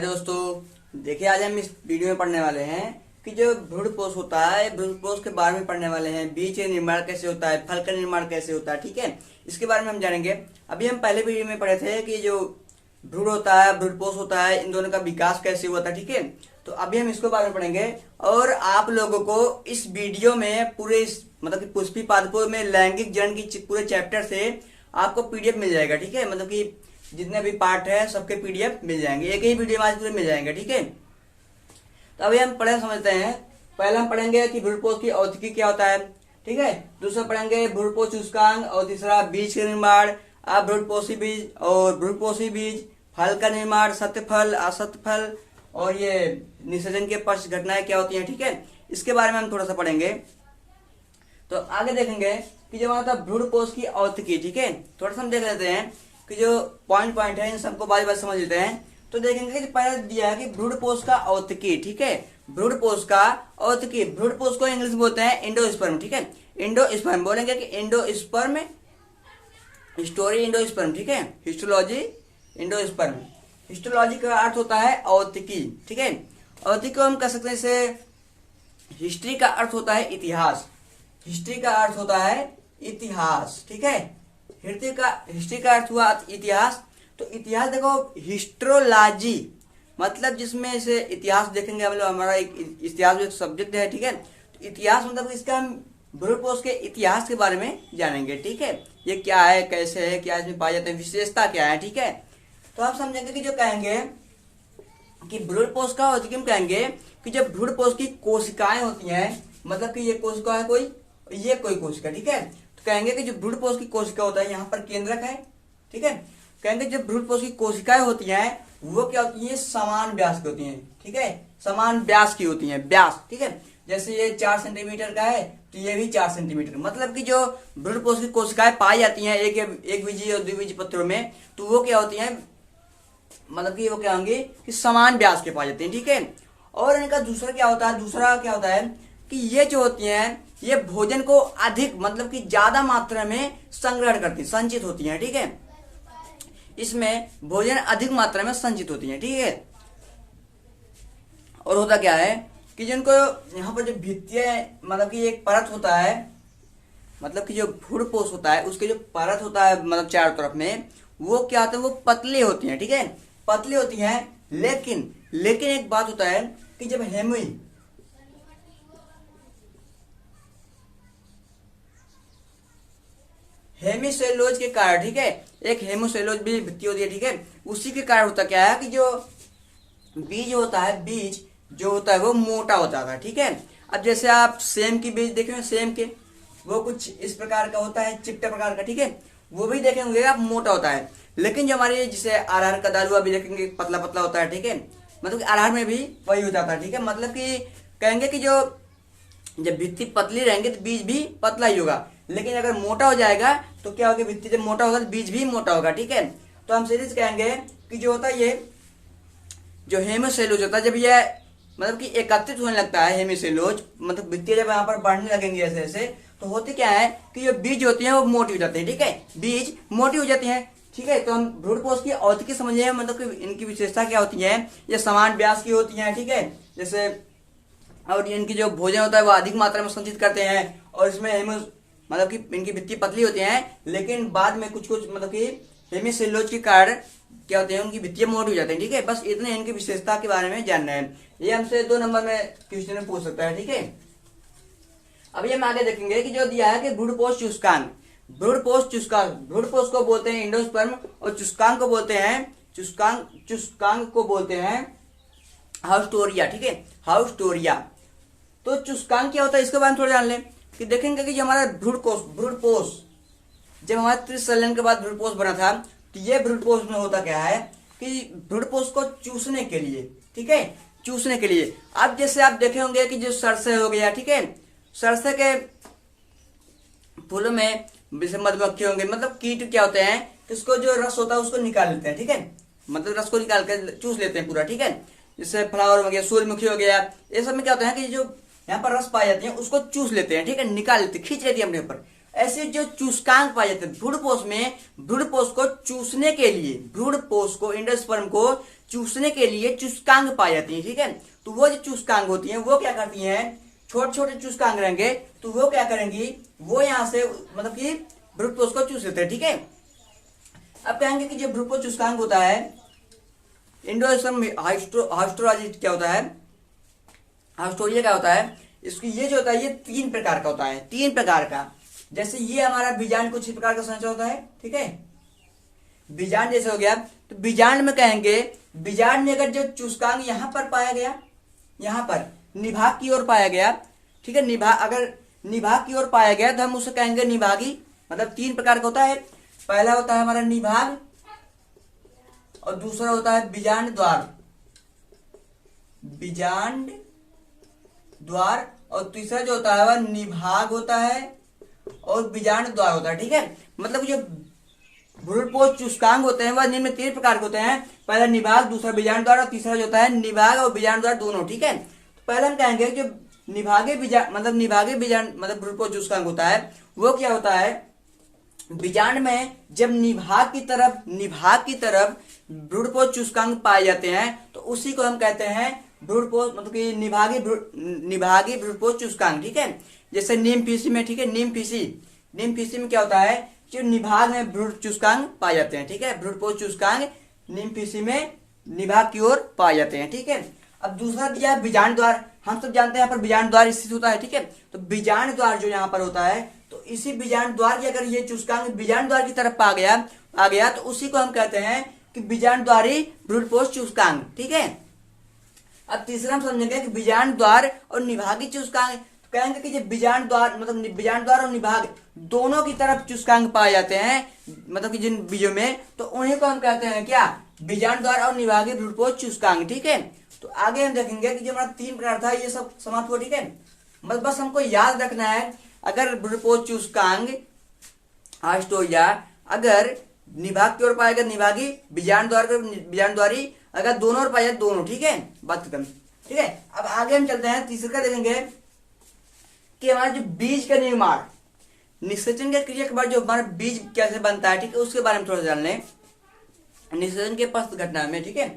दोस्तों, देखिए आज हम इस वीडियो में पढ़ने वाले हैं कि जो भ्रूणपोष होता है, भ्रूणपोष के बारे में पढ़ने वाले हैं। बीज का निर्माण कैसे होता है, फल का निर्माण कैसे होता है, ठीक है, इसके बारे में हम जानेंगे। अभी हम पहले वीडियो में पढ़े थे कि जो भ्रूण होता है, भ्रूणपोष होता है, इन दोनों का विकास कैसे हुआ था, ठीक है। तो अभी हम इसके बारे में पढ़ेंगे और आप लोगों को इस वीडियो में पूरे मतलब कि पुष्पी पादपों में लैंगिक जनन की पूरे चैप्टर से आपको पीडीएफ मिल जाएगा, ठीक है। मतलब कि जितने भी पार्ट है सबके पीडीएफ मिल जाएंगे, एक ही वीडियो में आज पूरे मिल जाएंगे, ठीक है। तो अभी हम पढ़े समझते हैं। पहले हम पढ़ेंगे कि भ्रूणपोष की औषधि क्या होता है, ठीक है। दूसरा पढ़ेंगे भ्रूणपोष सूचकांक और तीसरा बीज का निर्माण, भ्रूणपोषी बीज और भ्रूणपोषी बीज, फल का निर्माण, सत्य फल, असत्य फल और ये निषेचन के पश्च घटनाएं क्या होती हैं, ठीक है। इसके बारे में हम थोड़ा सा पढ़ेंगे। तो आगे देखेंगे कि जो हमारा भ्रूणपोष की औषधि, ठीक है, थोड़ा सा हम देख लेते हैं कि जो पॉइंट है इन सबको बारी बारी समझ लेते हैं। तो देखेंगे कि पहले दिया है कि भ्रूणपोष का औषधि, ठीक है, भ्रूणपोष का औषधि। भ्रूणपोष को इंग्लिश में बोलते हैं एंडोस्पर्म, ठीक है, एंडोस्पर्म बोलेंगे कि एंडोस्पर्म, हिस्टोरी एंडोस्पर्म, ठीक है, हिस्टोलॉजी एंडोस्पर्म। हिस्टोलॉजी का अर्थ होता है औषधि, ठीक है। औषधि को हम कह सकते हैं इसे हिस्ट्री का अर्थ होता है इतिहास, हिस्ट्री का अर्थ होता है इतिहास, ठीक है। हिस्ट्री का अर्थ हुआ इतिहास। तो इतिहास देखो, हिस्ट्रोलॉजी मतलब जिसमें से इतिहास देखेंगे हम लोग, हमारा एक इतिहास एक सब्जेक्ट है, ठीक है। तो इतिहास मतलब इसका हम भ्रूणपोष के इतिहास के बारे में जानेंगे, ठीक है। ये क्या है, कैसे है, क्या इसमें पाए जाते हैं, विशेषता क्या है, ठीक है। तो आप समझेंगे कि जो कहेंगे कि भ्रूणपोष का औषधि हम कहेंगे कि जब भ्रूणपोष की कोशिकाएं होती हैं, मतलब कि ये कोशिका है कोई, ये कोई कोशिका, ठीक है। तो कहेंगे कि जो भ्रूणपोष की कोशिका होता है, यहाँ पर केंद्रक है, ठीक है। कहेंगे जब भ्रूणपोष की कोशिकाएं होती हैं वो क्या होती है, समान व्यास की होती हैं, ठीक है, समान व्यास की होती हैं, व्यास, ठीक है। जैसे ये 4 सेंटीमीटर का है तो ये भी 4 सेंटीमीटर। मतलब कि जो भ्रूणपोष की कोशिकाएं पाई जाती हैं एक बीजी और द्विबीजी पत्रों में, तो वो क्या होती हैं, मतलब कि वो क्या होंगे कि समान व्यास के पाए जाते हैं, ठीक है। और इनका दूसरा क्या होता है कि ये जो होती हैं ये भोजन को अधिक मतलब कि ज्यादा मात्रा में संग्रहण करती, संचित होती हैं, ठीक है। इसमें भोजन अधिक मात्रा में संचित होती है, ठीक है। और होता क्या है कि जिनको यहाँ पर जो भित्तीय मतलब कि एक परत होता है, मतलब कि जो भ्रूणपोष होता है उसके जो परत होता है मतलब चारों तरफ में, वो क्या होता है, वो पतली होती है, ठीक है, पतली होती हैं। लेकिन एक बात होता है कि जब हेमीसेलुलोज के कारण, ठीक है, एक हेमीसेलुलोज भी भित्ति होती है, ठीक है, उसी के कारण होता क्या है कि जो बीज होता है, बीज जो होता है वो मोटा होता है, ठीक है। अब जैसे आप सेम की बीज देखेंगे, सेम के वो कुछ इस प्रकार का होता है, चिपटा प्रकार का, ठीक है, वो भी देखेंगे आप मोटा होता है। लेकिन जो हमारे जैसे अरहर का दालुआ भी देखेंगे पतला पतला होता है, ठीक है, मतलब कि अरहर में भी वही हो जाता है, ठीक है। मतलब कि कहेंगे कि जो जब भित्ति पतली रहेंगे तो बीज भी पतला ही होगा, लेकिन अगर मोटा हो जाएगा तो क्या होगा, भित्ति जब मोटा होगा तो बीज भी मोटा होगा, ठीक है। तो हम सीरीज कहेंगे कि जो होता है ये जो हेमीसेलुलोज होता है, जब ये मतलब कि एकत्रित होने लगता है हेमीसेलुलोज, मतलब भित्ति जब यहाँ पर बढ़ने लगेंगे ऐसे ऐसे, तो होते क्या है कि जो बीज होती है वो मोटी हो जाती है, ठीक है, बीज मोटी हो जाती है, ठीक है। तो हम भ्रूणपोष की औषधि समझिए, मतलब कि इनकी विशेषता क्या होती है, ये समान व्यास की होती है, ठीक है, जैसे और इनकी जो भोजन होता है वो अधिक मात्रा में संचित करते हैं। और इसमें मतलब कि इनकी भित्ति पतली होती है, लेकिन बाद में कुछ मतलब कि हेमीसेलुलोज के कारण क्या होते हैं, उनकी भित्तियां मोटी हो जाती हैं, ठीक है। बस इतने इनकी विशेषता के बारे में जानना है। ये हमसे 2 नंबर में क्वेश्चन में पूछ सकता है, ठीक है। अभी हम आगे देखेंगे कि जो दिया है कि भ्रूणपोष सूचकांक, भ्रूणपोष को बोलते हैं एंडोस्पर्म और सूचकांक को बोलते हैं हाउस्टोरिया, ठीक है, हाउस्टोरिया। तो सूचकांक क्या होता है इसके बारे में थोड़ा जान लें कि देखेंगे कि जो हमारा भ्रूणपोष जब हमारे 30 साल के बाद भ्रूणपोष बना था, तो ये भ्रूणपोष में होता क्या है कि भ्रूणपोष को चूसने के लिए, ठीक है, चूसने के लिए। अब जैसे आप देखे होंगे कि जो सरसों हो गया, ठीक है, सरसों के फूलों में जैसे मधुमक्खी होंगे, मतलब कीट क्या होते हैं कि उसको जो रस होता है उसको निकाल लेते हैं, ठीक है, मतलब रस को निकाल कर चूस लेते हैं पूरा, ठीक है। जैसे फ्लावर हो गया, सूर्यमुखी हो गया, ये सब में क्या होता है कि जो यहाँ पर रस पाई जाती है उसको चूस लेते हैं, ठीक है, निकाल लेते, खींच लेती है अपने ऊपर। ऐसे जो चूसकांक पाए जाते हैं भ्रूणपोष में, भ्रूणपोष को चूसने के लिए, भ्रूणपोष को, एंडोस्पर्म को चूसने के लिए चूसकांक पाई जाती है, ठीक है। तो वो जो चूसकांक होती हैं वो क्या करती हैं, छोटे छोटे चूसकांक रहेंगे तो वो क्या करेंगी, वो यहाँ से मतलब कि भ्रूणपोष को चूस लेते हैं, ठीक है। अब कहेंगे कि जो भ्रूणपोष चूसकांक होता है, एंडोस्पर्म हाइस्टोलॉजी क्या होता है, हाइस्टोरिया क्या होता है, इसकी ये जो होता है ये 3 प्रकार का होता है, 3 प्रकार का। जैसे ये हमारा बीजांड कुछ इस प्रकार का संरचना होता है, ठीक है। बीजांड जैसे हो गया, तो बीजांड में कहेंगे, बीजांड में अगर जो चूसकांक यहाँ पर पाया गया, यहाँ पर निभाग की ओर पाया गया, ठीक है, निभाग, अगर निभाग की ओर पाया गया तो हम उसे कहेंगे निभागी। मतलब 3 प्रकार का होता है। पहला होता है हमारा निभाग, और दूसरा होता है बीजांड द्वार, बीजांड द्वार, और तीसरा जो होता है वह निभाग होता है और बीजांड द्वार होता है, ठीक है। मतलब जो भ्रूणपोष चूसकांक होते हैं वह निम्न 3 प्रकार के होते हैं। पहला निभाग, दूसरा बीजांड द्वार, और तीसरा जो होता है निभाग और बीजांड द्वार दोनों, ठीक है। तो पहले हम कहेंगे जो निभागे बीजांड मतलब भ्रूणपोष चूसकांक होता है वो क्या होता है, बीजांड में जब निभाग की तरफ भ्रूणपोष चूसकांक पाए जाते हैं तो उसी को हम कहते हैं भ्रूणपोष, मतलब कि निभागी भ्रूणपोष चूसकांक, ठीक है। जैसे नीम फीसी में, ठीक है, नीम फीसी में क्या होता है, जो निभाग में भ्रूण चूसकांक पाए जाते हैं, ठीक है। भ्रूणपोष चूसकांक नीम फीसी में निभाग की ओर पाए जाते हैं, ठीक है। अब दूसरा दिया है बीजांड द्वार। हम सब जानते हैं यहाँ पर बीजांड द्वार स्थित होता है, ठीक है। तो बीजांड द्वार जो यहाँ पर होता है, तो इसी बीजांड द्वार की अगर ये चूसकांक बीजांड द्वार की तरफ आ गया तो उसी को हम कहते हैं कि बीजांड द्वारी भ्रूणपोष चूसकांक, ठीक है। अब तीसरा हम समझेंगे कि बीजांड द्वार और निभागी चूसकांक। तो कहेंगे कि जब बीजांड द्वार मतलब बीजांड द्वार और निभाग दोनों की तरफ चूसकांक पाए जाते हैं, मतलब कि जिन बीजों में, तो उन्हीं को हम कहते हैं क्या, बीजांड द्वार और निभागी भ्रूणपोष चूसकांक, ठीक है। तो आगे हम देखेंगे कि जो हमारा 3 प्रकार था ये सब समाप्त हुआ, ठीक है। बस हमको याद रखना है, अगर भ्रूणपोष चूसकांक हाइस्टोरिया अगर निभाग की ओर पाएगा निभागी, बीजांड द्वारी, अगर दोनों ओर पाया दोनों, ठीक है, बात खत्म, ठीक है। अब आगे हम चलते हैं, तीसरा देखेंगे कि हमारा जो बीज का निर्माण, निषेचन की क्रिया के बाद जो हमारा बीज कैसे बनता है, ठीक है, उसके बारे में थोड़ा जान लें, निषेचन के पश्चात घटना में, ठीक है।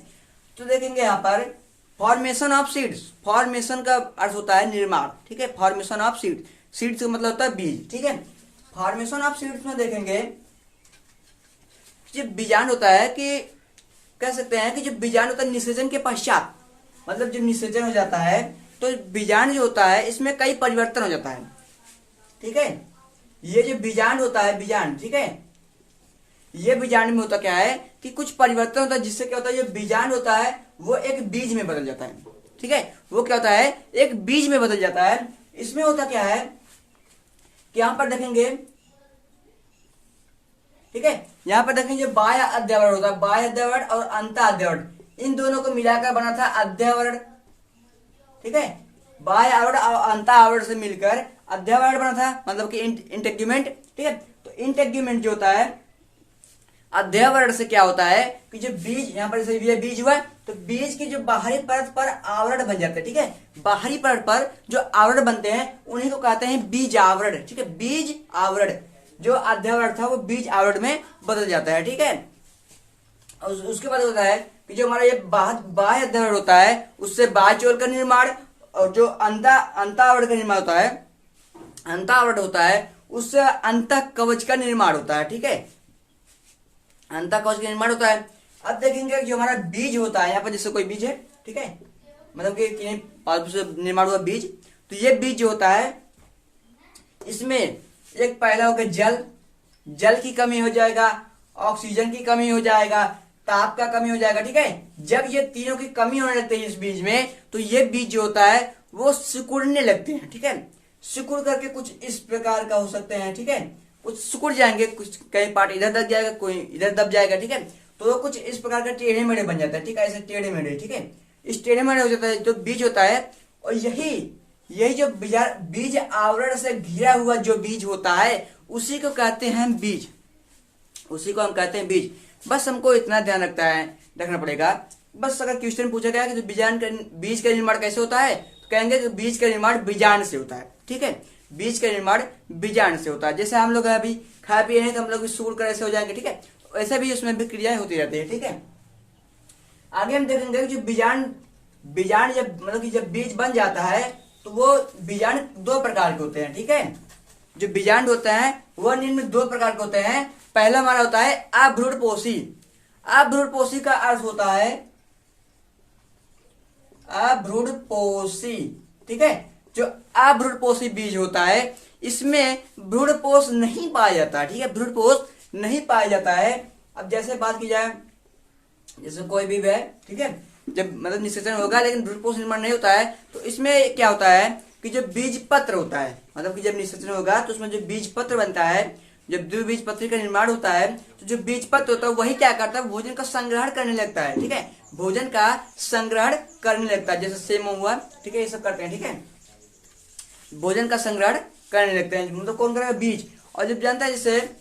तो देखेंगे यहाँ पर फॉर्मेशन ऑफ सीड्स, फॉर्मेशन का अर्थ होता है निर्माण, ठीक है। फॉर्मेशन ऑफ सीड्स का मतलब होता है बीज, ठीक है। फॉर्मेशन ऑफ सीड्स में देखेंगे जो बीजांड होता है, कि कह सकते हैं कि जो बीजांड होता है निषेचन के पश्चात, मतलब जब निषेचन हो जाता है तो बीजांड जो होता है इसमें कई परिवर्तन हो जाता है, ठीक है। ये जो बीजांड होता है, बीजांड, ठीक है, ये बीजांड में होता क्या है कि कुछ परिवर्तन होता है, जिससे क्या होता है, जो बीजांड होता है वो एक बीज में बदल जाता है, ठीक है। वो क्या होता है, एक बीज में बदल जाता है। इसमें होता क्या है कि यहां पर देखेंगे, ठीक है, यहां पर देखेंगे जो बाह्य अध्यवरण होता है, बाह्य अध्यवरण और अंत अध्यवरण, इन दोनों को मिलाकर बना था अध्यवरण, ठीक है। बाह्य आवरण और अंत आवरण से मिलकर अध्यवरण बना था, मतलब कि इंटेग्यूमेंट, ठीक है। तो इंटेग्यूमेंट जो होता है अध्यवरण से क्या होता है कि जो बीज, यहाँ पर जैसे ये बीज हुआ तो बीज की जो बाहरी परत पर आवरण बन जाते हैं, ठीक है। बाहरी परत पर जो आवरण बनते हैं उन्हीं को कहते हैं बीज आवरण, ठीक है। बीज आवरण, जो अध्यवरण था वो बीज आवरण में बदल जाता है, ठीक है। और उसके बाद होता है कि जो हमारा ये बाह्य अध्यवरण होता है उससे बाह्यचोल का निर्माण, और जो अंतावरण का निर्माण होता है, अंतावरण होता है उससे अंतः कवच का निर्माण होता है, ठीक है। अंतः कवच का निर्माण होता है। अब देखेंगे जो हमारा बीज होता है, यहाँ पर जैसे कोई बीज है, ठीक है, मतलब कि पालतू से निर्माण हुआ बीज, तो ये बीज जो होता है इसमें एक पहला होगा जल की कमी हो जाएगा, ऑक्सीजन की कमी हो जाएगा, ताप का कमी हो जाएगा, ठीक है। जब ये तीनों की कमी होने लगती है इस बीज में, तो ये बीज जो होता है वो सिकुड़ने लगते हैं, ठीक है। सिकुड़ करके कुछ इस प्रकार का हो सकते हैं, ठीक है, कुछ सिकुड़ जाएंगे, कुछ कई पार्ट इधर दब जाएगा, कोई इधर दब जाएगा, ठीक है। तो कुछ इस प्रकार का टेढ़े मेढ़े बन जाता है, ठीक है, ऐसे टेढ़े मेढ़े, ठीक है। इस टेढ़े मेढ़े हो जाता है जो बीज होता है, और यही जो बीज आवरण से घिरा हुआ जो बीज होता है उसी को कहते हैं बीज, उसी को हम कहते हैं बीज। बस हमको इतना ध्यान रखना पड़ेगा। बस अगर क्वेश्चन पूछा गया कि बीज का निर्माण कैसे होता है, तो कहेंगे कि बीज का निर्माण बीजांड से होता है, ठीक है। बीज का निर्माण बीजांड से होता है। जैसे हम लोग अभी खा पिए हैं तो हम लोग भी सूर कर ऐसे हो जाएंगे, ठीक है। ऐसे भी उसमें भी क्रियाएं होती रहती है, ठीक है। आगे हम देखेंगे जो बीजांड बीजांड जब मतलब कि जब बीज बन जाता है तो वो बीजांड दो प्रकार के होते हैं, ठीक है। जो बीजांड होते हैं वह निम्न दो प्रकार के होते हैं। पहला हमारा होता है अभ्रूणपोषी। अभ्रूणपोषी का अर्थ होता है अभ्रूणपोषी, ठीक है। जो अभ्रूणपोषी बीज होता है इसमें भ्रूणपोष नहीं पाया जाता, ठीक है। भ्रूणपोष नहीं पाया जाता है। अब जैसे बात की जाए, जैसे कोई भी है, ठीक है, जब मतलब निषेचन होगा लेकिन भ्रूणपोष निर्माण नहीं होता है तो इसमें क्या होता है कि जो बीज पत्र होता है, मतलब कि जब निषेचन होगा तो उसमें जो बीज पत्र बनता है, जब द्विबीज पत्र का निर्माण होता है तो जो बीज पत्र होता है वही क्या करता है, भोजन का संग्रहण करने लगता है, ठीक है। भोजन का संग्रहण करने लगता है, जैसे सेम हुआ, ठीक है, ये सब करते हैं, ठीक है। भोजन का संग्रहण करने लगते हैं, मतलब कौन करेगा, बीज। और जब जानता है जैसे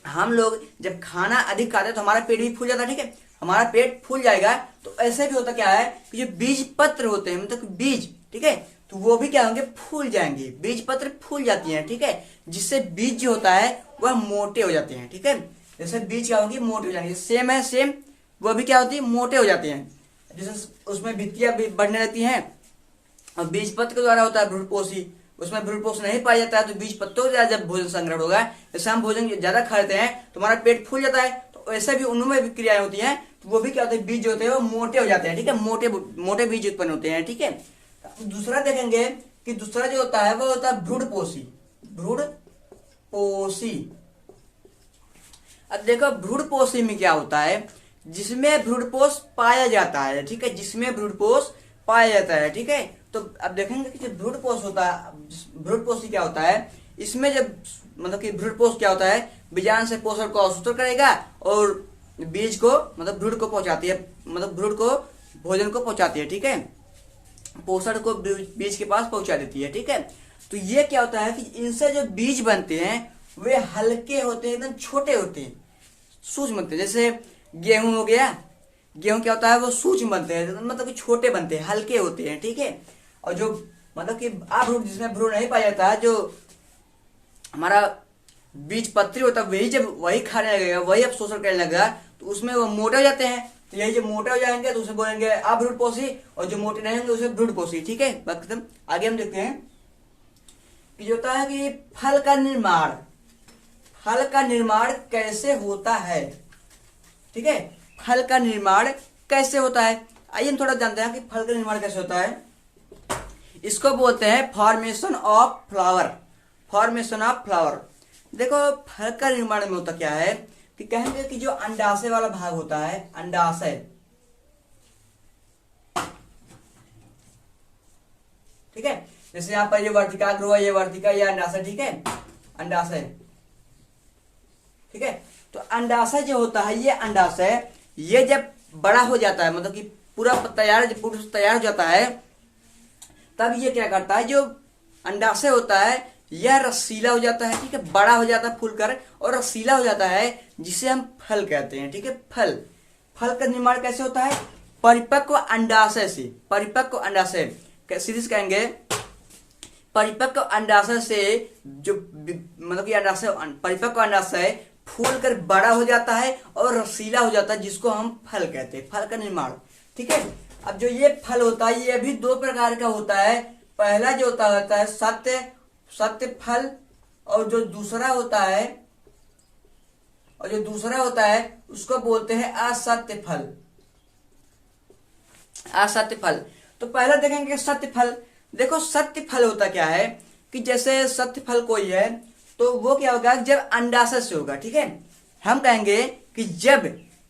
हम लोग जब खाना अधिक खाते हैं तो हमारा पेट भी फूल जाता है, ठीक है। हमारा पेट फूल जाएगा तो ऐसे भी होता क्या है कि जो बीज पत्र होते हैं मतलब बीज, ठीक है, तो वो भी क्या होंगे, फूल जाएंगे। बीज पत्र फूल जाती हैं, ठीक है, जिससे बीज जो होता है वह मोटे हो जाते हैं, ठीक है। जैसे बीज क्या होंगी, मोटे हो जाएंगे। सेम है, सेम वह भी क्या होती है, मोटे हो जाते हैं। जैसे उसमें भित्तियां भी बढ़ने लगती हैं। और बीज पत्र के द्वारा होता है भ्रूणपोषी, उसमें भ्रूणपोष नहीं पाया जाता है तो बीज पत्तों के द्वारा जब भोजन संग्रहण होगा, जैसे हम भोजन ज्यादा खा लेते हैं तो हमारा पेट फूल जाता है, तो ऐसे भी उनमें भी क्रियाएं होती हैं, तो वो भी क्या होते हैं, बीज होते हैं वो मोटे हो जाते हैं, ठीक है। मोटे मोटे बीज उत्पन्न होते हैं, ठीक है। दूसरा देखेंगे कि दूसरा जो होता है वो होता है भ्रूणपोषी। भ्रूणपोषी, अब देखो भ्रूणपोषी में क्या होता है, जिसमें भ्रूणपोष पाया जाता है, ठीक है, जिसमें भ्रूणपोष पाया जाता है, ठीक है। तो अब देखेंगे कि जो भ्रूणपोष होता है, भ्रूणपोषी क्या होता है, इसमें जब मतलब कि भ्रूणपोष क्या होता है, बीजांड से पोषण को अवशोषण करेगा और बीज को मतलब भ्रूण को पहुंचाती है, मतलब भ्रूण को भोजन को पहुंचाती है, ठीक है, पोषण को बीज के पास पहुंचा देती है, ठीक है। तो ये क्या होता है कि इनसे जो बीज बनते हैं वे हल्के होते हैं, एकदम छोटे होते हैं, सूक्ष्म बनते हैं। जैसे गेहूं हो गया, गेहूं क्या होता है, वो सूक्ष्म बनते हैं, मतलब कि छोटे बनते हैं, हल्के होते हैं, ठीक है। और जो मतलब कि अभ्रूण, जिसमें भ्रूण नहीं पाया जाता है, जो हमारा बीज पत्री होता है, वही जब वही खाने लगेगा, वही अब शोषण करने लगेगा तो उसमें वो मोटे हो जाते हैं। तो यही जो मोटे हो जाएंगे तो उसे बोलेंगे अभ्रूणपोषी, और जो मोटे नहीं होंगे उसे भ्रूणपोषी, ठीक है। बात खत्म। आगे हम देखते हैं कि जो होता है कि फल का निर्माण, फल का निर्माण कैसे होता है, ठीक है। फल का निर्माण कैसे होता है, आइए हम थोड़ा जानते हैं कि फल का निर्माण कैसे होता है। इसको बोलते हैं formation of flower. Formation of flower. देखो फल का निर्माण में होता क्या है कि कहेंगे कि जो अंडाशय वाला भाग होता है, अंडाशय, ठीक है। जैसे यहाँ पर ये वर्तिका ग्रोह, ये वर्तिका, ये अंडाशय, ठीक है, अंडाशय, ठीक है। तो अंडाशय जो होता है, ये अंडाशय ये जब बड़ा हो जाता है, मतलब कि पूरा तैयार, जब पूरा तैयार हो जाता है तब ये क्या करता है, जो अंडाशय होता है यह रसीला हो जाता है, ठीक है, बड़ा हो जाता है फूलकर और रसीला हो जाता है, जिसे हम फल कहते हैं, ठीक है। फल, फल का निर्माण कैसे होता है, परिपक्व अंडाशय से। परिपक्व अंडाशय सीरीज कहेंगे, परिपक्व अंडाशय से जो मतलब कि अंडाशय, परिपक्व अंडाशय फूल कर बड़ा हो जाता है और रसीला हो जाता है, जिसको हम फल कहते हैं, फल का निर्माण, ठीक है। अब जो ये फल होता है ये भी दो प्रकार का होता है। पहला जो होता है सत्य, सत्य फल, और जो दूसरा होता है, और जो दूसरा होता है उसको बोलते हैं असत्य फल। असत्य फल। तो पहला देखेंगे सत्य फल। देखो सत्य फल होता क्या है कि जैसे सत्य फल कोई है तो वो क्या होगा, जब अंडाशय से होगा, ठीक है। हम कहेंगे कि जब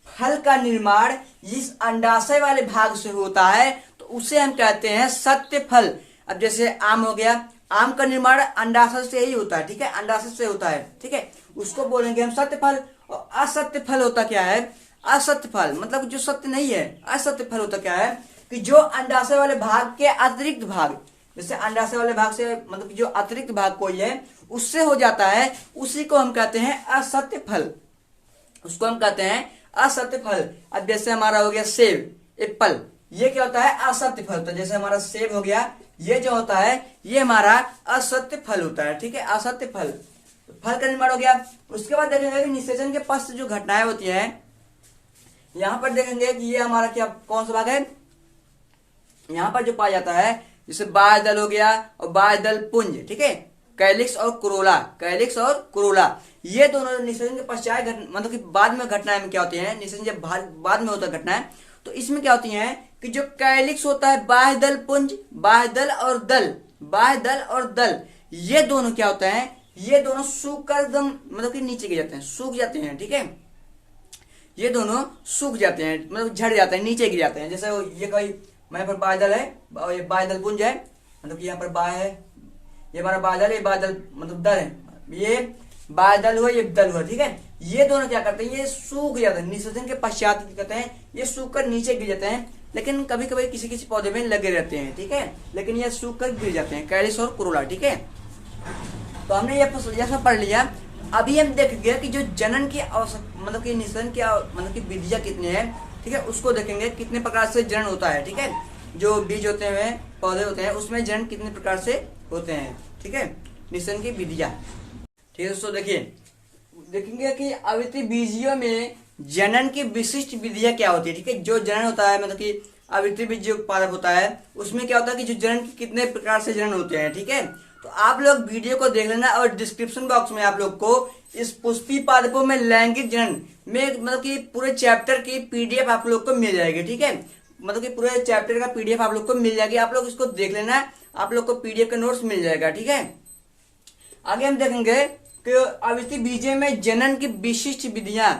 फल का निर्माण इस अंडाशय वाले भाग से होता है तो उसे हम कहते हैं सत्य फल। अब जैसे आम हो गया, आम का निर्माण अंडाशय से ही होता है, ठीक है, अंडाशय से होता है, ठीक है, उसको बोलेंगे हम सत्य फल। और असत्य फल होता क्या है, असत्य फल मतलब जो सत्य नहीं है। असत्य फल होता क्या है कि जो अंडाशय वाले भाग के अतिरिक्त भाग, जैसे अंडाशय वाले भाग से मतलब जो अतिरिक्त भाग कोई है उससे हो जाता है, उसी को हम कहते हैं असत्य फल, उसको हम कहते हैं असत्य फल। अब जैसे हमारा हो गया सेब, एप्पल, ये क्या होता है, असत्य फल होता है। जैसे हमारा सेब हो गया, ये जो होता है ये हमारा असत्य फल होता है, ठीक है, असत्य फल, फल का निर्माण हो गया। उसके बाद देखेंगे कि निषेचन के पश्चात जो घटनाएं होती हैं, यहां पर देखेंगे कि ये हमारा क्या, कौन सा भाग है, यहां पर जो पाया जाता है जैसे बाह्य दल हो गया और बाह्य दल पुंज, ठीक है, कैलिक्स और क्रोला, कैलिक्स और क्रोला, ये दोनों निषेचन के पश्चात मतलब कि बाद में घटनाएं में क्या होती है, निषेचन जब बाद में होता है घटनाएं, तो इसमें क्या होती है कि जो कैलिक्स होता है, बाह्य दल पुंज, बाह्य दल और दल, बाह्य दल और दल, ये दोनों क्या होते हैं, ये दोनों सूख कर एकदम मतलब कि नीचे गिर जाते हैं, सूख जाते हैं, ठीक है, ये दोनों सूख जाते हैं, मतलब झड़ जाते हैं, नीचे गिर जाते हैं। जैसे ये कोई यहाँ पर बादल है और ये बादल पुंज है, मतलब कि यहाँ पर बाय है, ये हमारा बादल है, बादल मतलब दल है, ये बादल हुआ, ये दल हुआ, ठीक है, ये दोनों क्या करते हैं, ये सूख जाते हैं, निषेचन के पश्चात क्या कहते हैं, ये सूख कर नीचे गिर जाते हैं, लेकिन कभी कभी किसी किसी पौधे में लगे रहते हैं, ठीक है, लेकिन ये सूख कर गिर जाते हैं, कैलिक्स और क्रोला, ठीक है। तो हमने ये सब पढ़ लिया। अभी हम देखेंगे कि जो जनन की मतलब कि निषेचन की मतलब की विधियां कितनी है, ठीक है, उसको देखेंगे कितने प्रकार से जनन होता है, ठीक है, जो बीज होते हैं, पौधे होते हैं, उसमें जनन कितने प्रकार से होते हैं, ठीक है, निषेचन की विधियां, ठीक है दोस्तों। देखिए देखेंगे कि आवृत्ति बीजियों में जनन की विशिष्ट विधियां क्या होती है, ठीक है, जो जनन होता है मतलब कि आवृत्ति बीज जो पादप होता है उसमें क्या होता है कि जो जनन की कितने प्रकार से जनन होते हैं, ठीक है, तो आप लोग वीडियो को देख लेना और डिस्क्रिप्शन बॉक्स में आप लोग को इस पुष्पी पादपों में लैंगिक जनन में मतलब कि पूरे चैप्टर की पीडीएफ आप लोग को मिल जाएगी, ठीक है, मतलब कि पूरे चैप्टर का पीडीएफ आप लोग को मिल जाएगी, आप लोग इसको देख लेना, आप लोग को पीडीएफ का नोट्स मिल जाएगा, ठीक है। आगे हम देखेंगे कि आवृत्ति बीजीय में जनन की विशिष्ट विधियां,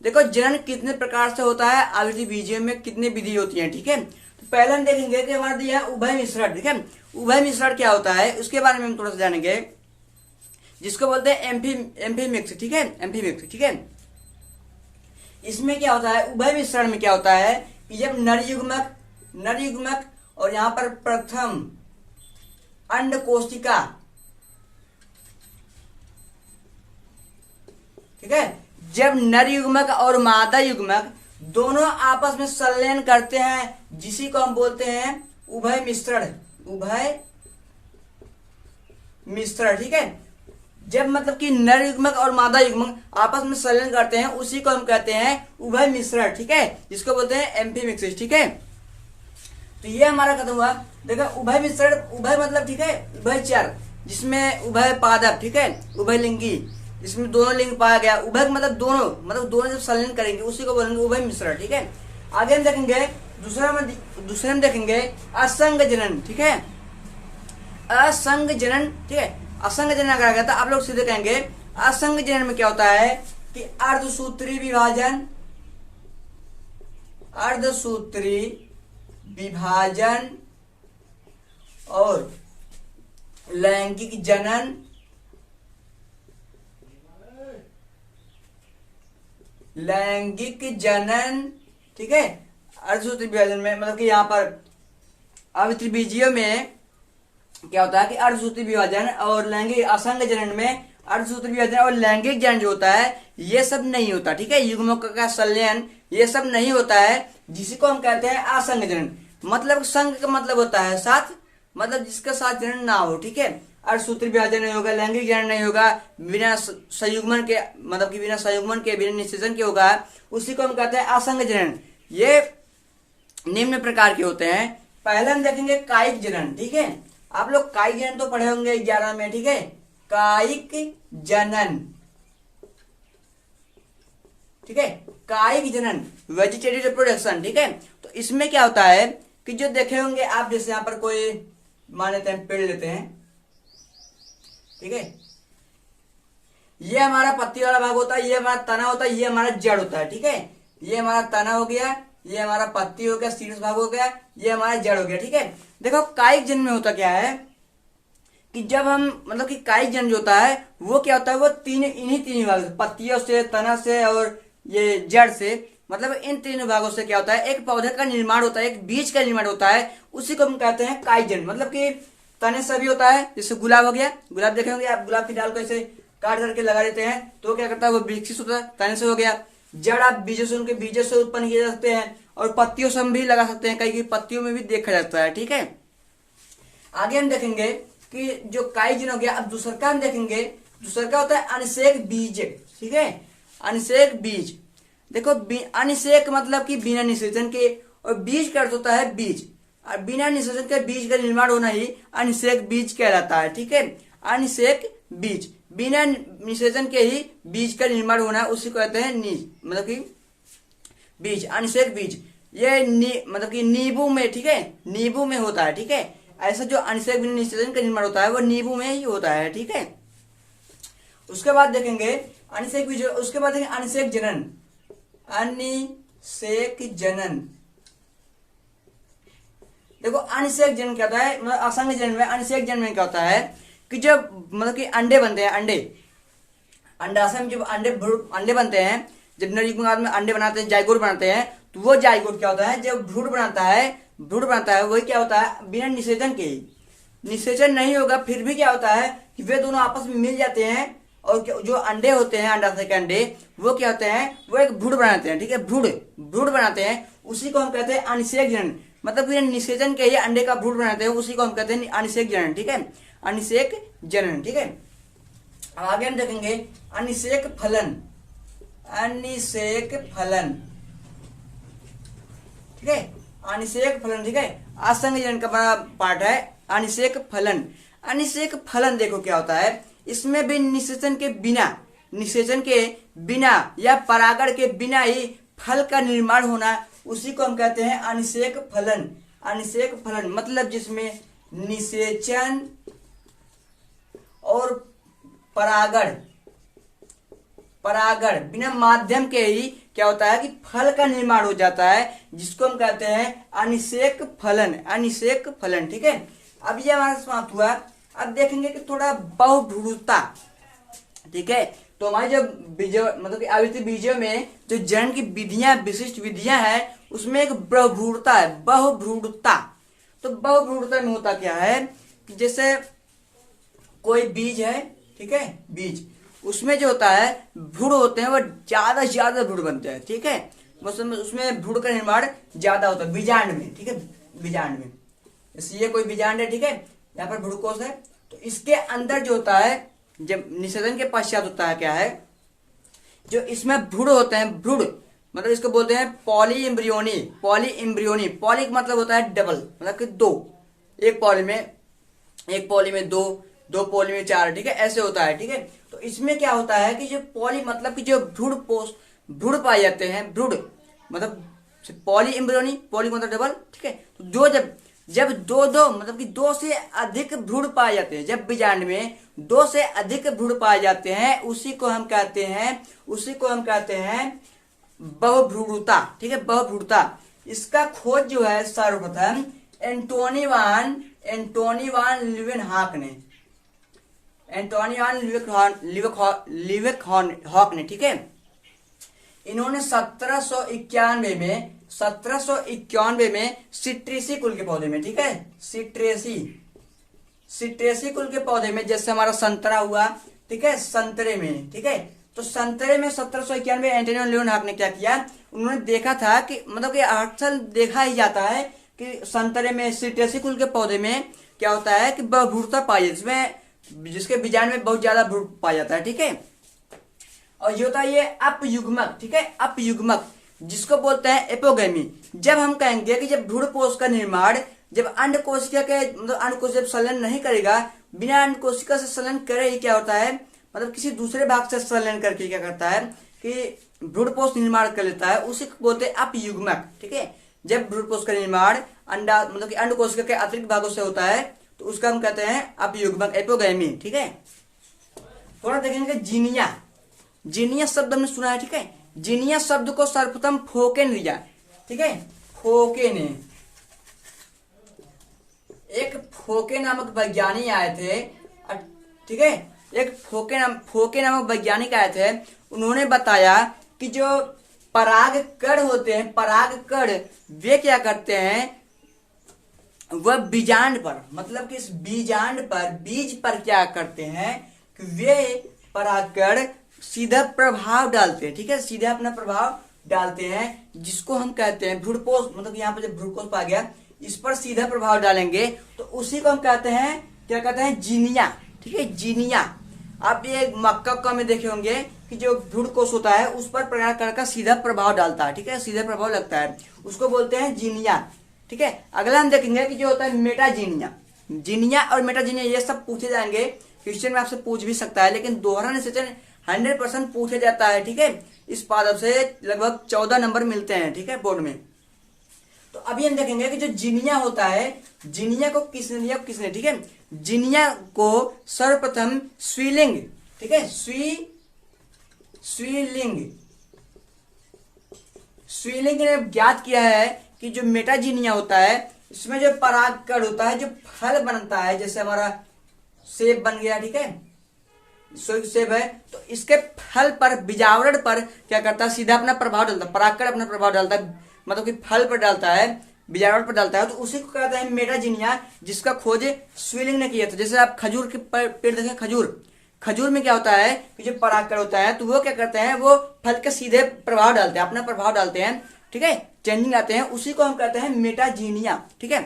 देखो जनन कितने प्रकार से होता है, आवृत्ति बीजीय में कितनी विधि होती है, ठीक है। तो पहले हम देखेंगे कि हमारा दिया है उभय मिश्रण, ठीक है, उभय मिश्रण क्या होता है उसके बारे में हम थोड़ा सा जानेंगे, जिसको बोलते हैं एम्फी मिक्स, ठीक है, एम्फी मिक्स, ठीक है। इसमें क्या होता है, उभय मिश्रण में क्या होता है कि जब नर युग्मक और यहाँ पर प्रथम अंड कोशिका, ठीक है, जब नर युग्मक और मादा युग्मक दोनों आपस में संलयन करते हैं, जिसी को हम बोलते हैं उभय मिश्रण, उभय मिश्रण, ठीक है, जब मतलब कि नर युग्मक और मादा युग्मक आपस में संलयन करते हैं उसी को हम कहते हैं उभय मिश्रण, ठीक है, जिसको बोलते हैं एम्फीमिक्सिस, ठीक है। तो ये हमारा खत्म हुआ। देखो उभय मिश्रण, उभय मतलब ठीक है उभयचर, जिसमें उभय पादप, ठीक है, उभय लिंगी, इसमें दोनों लिंग पाया गया, उभय मतलब दोनों जब संलयन करेंगे उसी को बोलेंगे उभय मिश्रण, ठीक है। आगे हम देखेंगे दूसरे में देखेंगे असंग जनन, ठीक है, असंग जनन, ठीक है, असंग जनन अगर आ गया तो आप लोग सीधे कहेंगे असंग जनन में क्या होता है कि अर्धसूत्री विभाजन और लैंगिक जनन, ठीक है, अर्धसूत्री विभाजन में मतलब कि यहाँ पर आवृत्ति बीजीय में क्या होता है कि अर्धसूत्री विभाजन और लैंगिक, असंग जनन में अर्धसूत्री विभाजन और लैंगिक जनन जो होता है ये सब नहीं होता, ठीक है, युग्मक का संलयन ये सब नहीं होता है, जिसी को हम कहते हैं असंग जनन। मतलब संग का मतलब होता है साथ, मतलब जिसका साथ जनन ना हो, ठीक है, अर्धसूत्री विभाजन नहीं होगा, लैंगिक जनन नहीं होगा, बिना संयुग्मन के मतलब कि बिना संयुग्मन के, बिना निषेचन के होगा, उसी को हम कहते हैं असंग जनन। ये निम्न प्रकार के होते हैं। पहले हम देखेंगे कायिक जनन, ठीक है, आप लोग कायिक जनन तो पढ़े होंगे 11 में, ठीक है, कायिक जनन, ठीक है, कायिक जनन वेजिटेटिव रिप्रोडक्शन, ठीक है। तो इसमें क्या होता है कि जो देखे होंगे आप, जैसे यहाँ पर कोई मान लेते हैं पेड़ लेते हैं, ठीक है, ये हमारा पत्ती वाला भाग होता है, ये हमारा तना होता है, ये हमारा जड़ होता है, ठीक है, ये हमारा तना हो गया, ये हमारा पत्ती हो गया, शीर्ष भाग हो गया, ये हमारा जड़ हो गया, ठीक है। देखो कायिक जनन में होता क्या है कि जब हम मतलब कि कायिक जनन जो होता है वो क्या होता है, वो इन्हीं तीन भाग, पत्तियों से, तना से और ये जड़ से, मतलब इन तीन भागों से क्या होता है एक पौधे का निर्माण होता है, एक बीज का निर्माण होता है, उसी को हम कहते हैं कायिक जनन। मतलब कि तने से भी होता है, जैसे गुलाब हो गया, गुलाब देखे होंगे आप, गुलाब की डाल को ऐसे काट करके लगा देते हैं तो क्या करता है वो विकसित होता है, तने से हो गया। जड़ आप बीजों से, उनके बीजों से उत्पन्न किए जा सकते हैं, और पत्तियों से हम भी लगा सकते हैं, कई कई पत्तियों में भी देखा जाता है। ठीक है, आगे हम देखेंगे कि जो काइजिन हो गया। अब दूसरा का हम देखेंगे, दूसरा का होता है अनिषेक बीज। ठीक है, अनिषेक बीज। देखो अनिषेक मतलब कि बिना निषेचन के, और बीज का अर्थ होता है बीज, और बिना निषेचन के बीज का निर्माण होना ही अनिषेक बीज कहलाता है। ठीक है, अनिषेक बीज, बिना निषेचन के ही बीज का निर्माण होना, उसी को कहते हैं मतलब कि बीज, अनिषेक बीज। ये मतलब कि नींबू में, ठीक है, नींबू में होता है। ठीक है, ऐसा जो अनिषेक बिना निषेचन का निर्माण होता है वो नींबू में ही होता है। ठीक है, उसके बाद देखेंगे अनिषेक बीज। उसके बाद देखेंगे अनिषेक जनन, अनिषेक जनन। देखो अनिषेक जनन क्या होता है, मतलब असंग जनन में, अनिषेक जनन में क्या होता है कि जब मतलब कि अंडे बनते हैं, अंडाशय में जब अंडे बनते हैं, जब नर युग्म में अंडे बनाते हैं, जाइगोट बनाते हैं, तो वो जाइगोट क्या होता है, जब भ्रूण बनाता है वही क्या होता है, बिना निषेचन के ही, निषेचन नहीं होगा फिर भी क्या होता है कि वे दोनों आपस में मिल जाते हैं, और जो अंडे होते हैं, अंडाशय के अंडे, वो क्या होते हैं, वो एक भ्रूण बनाते हैं। ठीक है, भ्रूण बनाते हैं, उसी को हम कहते हैं अनिषेक जनन। मतलब बिना निषेचन के ही अंडे का भ्रूण बनाते हैं, उसी को हम कहते हैं अनिषेक जनन। ठीक है, अनिषेक जनन। ठीक है, अब आगे हम देखेंगे अनिषेक फलन, अनिषेक फलन। ठीक है, अनिषेक फलन। ठीक है, असंग जनन का बड़ा पार्ट है अनिषेक फलन। अनिषेक फलन देखो क्या होता है, इसमें भी निषेचन के बिना या परागण के बिना ही फल का निर्माण होना, उसी को हम कहते हैं अनिषेक फलन। अनिषेक फलन मतलब जिसमें निषेचन और परागण बिना माध्यम के ही क्या होता है कि फल का निर्माण हो जाता है, जिसको हम कहते हैं अनिषेक फलन, अनिषेक फलन। ठीक है, अब ये हमारा समाप्त हुआ। अब देखेंगे कि थोड़ा बहुभ्रूणता। ठीक है, तो हमारी जो बीज मतलब कि आवृत्ति बीजों में जो जनन की विधियां, विशिष्ट विधियां हैं, उसमें एक बहुभ्रूणता है, बहुभ्रूणता। तो बहुभ्रूणता में होता क्या है कि जैसे कोई बीज है, ठीक है, बीज, उसमें जो होता है भ्रूण होते हैं, वो ज्यादा से ज्यादा भ्रूण बनते हैं। ठीक है, उसमें भ्रूण का निर्माण ज्यादा होता है बीजांड में। ठीक है, बीजांड में, जैसे ये कोई बीजांड है, ठीक है, यहाँ पर भ्रूणकोश है, तो इसके अंदर जो होता है, जब निषेचन के पश्चात होता है क्या है, जो इसमें भ्रूण होते हैं, भ्रूण मतलब इसको बोलते हैं पॉली एम्ब्रियोनी। पॉली मतलब होता है डबल, मतलब कि दो, एक पॉली में दो पॉली में चार। ठीक है, ऐसे होता है। ठीक है, तो इसमें क्या होता है कि जो पॉली मतलब कि जो भ्रूण पाए जाते हैं, भ्रूण मतलब पॉली एम्ब्रियोनी, पॉली मतलब डबल। ठीक है, तो जो जब दो मतलब कि दो से अधिक भ्रूण पाए जाते हैं, जब बीजांड में दो से अधिक भ्रूण पाए जाते हैं, उसी को हम कहते हैं बहुभ्रूणता। ठीक है, बहुभ्रूणता। इसका खोज जो है सर्वप्रथम एंटोनी वान ल्यूवेनहॉक ने। ठीक है, इन्होंने 1791 में सिट्रेसी कुल के पौधे में, ठीक है, सिट्रेसी कुल के पौधे में, जैसे हमारा संतरा हुआ, ठीक है, संतरे में, ठीक है, तो संतरे में 1791 एंटोनी ल्यूवेनहॉक ने क्या किया, उन्होंने देखा था कि मतलब कि अक्सर देखा ही जाता है कि संतरे में, सिट्रेसी कुल के पौधे में क्या होता है कि बहुभ्रूणता पाई जाती है, जिसके बीजांड में बहुत ज्यादा भ्रूण पाया जाता है। ठीक है, और ये होता है ये अपयुग्मक। ठीक है, अपयुग्मक जिसको बोलते हैं एपोगेमी। जब हम कहेंगे कि जब भ्रूणपोष का निर्माण, जब अंड कोशिका के मतलब अंड कोशिका जब संलयन नहीं करेगा, बिना अंड कोशिका से संलयन करे ही क्या होता है, मतलब किसी दूसरे भाग से संलयन करके क्या करता है कि भ्रूणपोष निर्माण कर लेता है, उसी को बोलते हैं अपयुग्मक। ठीक है, जब भ्रूणपोष का निर्माण अंडा मतलब कि अंड कोशिका के अतिरिक्त भागों से होता है, तो उसका हम कहते हैं अपयुग्मक, एपोगेमी। ठीक है, थोड़ा देखेंगे जीनिया शब्द हमने सुना है। ठीक है, जीनिया शब्द को सर्वप्रथम फोके ने लिया। ठीक है, फोके ने, एक फोके नामक वैज्ञानिक आए थे। ठीक है, एक फोके नामक वैज्ञानिक आए थे, उन्होंने बताया कि जो परागकण होते हैं, परागकण वे क्या करते हैं, वह बीजांड पर मतलब कि इस बीजांड पर, बीज पर क्या करते हैं कि वे परागकण सीधा प्रभाव डालते हैं। ठीक है, सीधा अपना प्रभाव डालते हैं, जिसको हम कहते हैं भ्रूणपोष, मतलब यहाँ पर जब भ्रूणपोष आ गया इस पर सीधा प्रभाव डालेंगे तो उसी को हम कहते हैं, क्या कहते हैं, जीनिया। ठीक है, जीनिया। आप ये मक्का में देखे होंगे कि जो भ्रूणकोष होता है उस पर प्रकाश का सीधा प्रभाव डालता है। ठीक है, सीधा प्रभाव लगता है, उसको बोलते हैं जीनिया। ठीक है, अगला हम देखेंगे कि जो होता है मेटाजीनिया। जीनिया और मेटाजीनिया ये सब पूछे जाएंगे, क्वेश्चन में आपसे पूछ भी सकता है, लेकिन दोहरा निषेचन 100% पूछा जाता है। ठीक है, इस पादप से लगभग 14 नंबर मिलते हैं। ठीक है, बोर्ड में। तो अभी हम देखेंगे कि जो जीनिया होता है, जीनिया को किसने दिया, किसने, ठीक है, जीनिया को सर्वप्रथम स्वीलिंग, ठीक है, स्वीलिंग ने ज्ञात किया है कि जो मेटाजीनिया होता है इसमें जो परागकण होता है, जो फल बनता है, जैसे हमारा सेब बन गया, ठीक है, सेब है, तो इसके फल पर, बीजावरण पर क्या करता है, सीधा अपना प्रभाव डालता है, परागकण अपना प्रभाव डालता है, मतलब कि फल पर डालता है, बीजावरण पर डालता है, तो उसी को कहते हैं मेटाजीनिया, जिसका खोज स्वीलिंग ने किया था। जैसे आप खजूर के पेड़ देखें, खजूर में क्या होता है कि जो परागकण होता है तो वो क्या करते हैं, वो फल के सीधे प्रभाव डालते हैं, अपना प्रभाव डालते हैं। ठीक है, चेंजिंग आते हैं, उसी को हम कहते हैं मेटाजीनिया। ठीक है,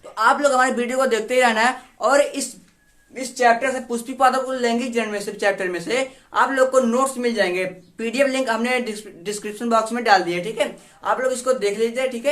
तो आप लोग हमारे वीडियो को देखते ही रहना है, और इस चैप्टर से, पुष्पी पादप को लैंगिक जनन में से, चैप्टर में से आप लोग को नोट्स मिल जाएंगे। पीडीएफ लिंक हमने डिस्क्रिप्शन बॉक्स में डाल दिए। ठीक है, आप लोग इसको देख लीजिए। ठीक है।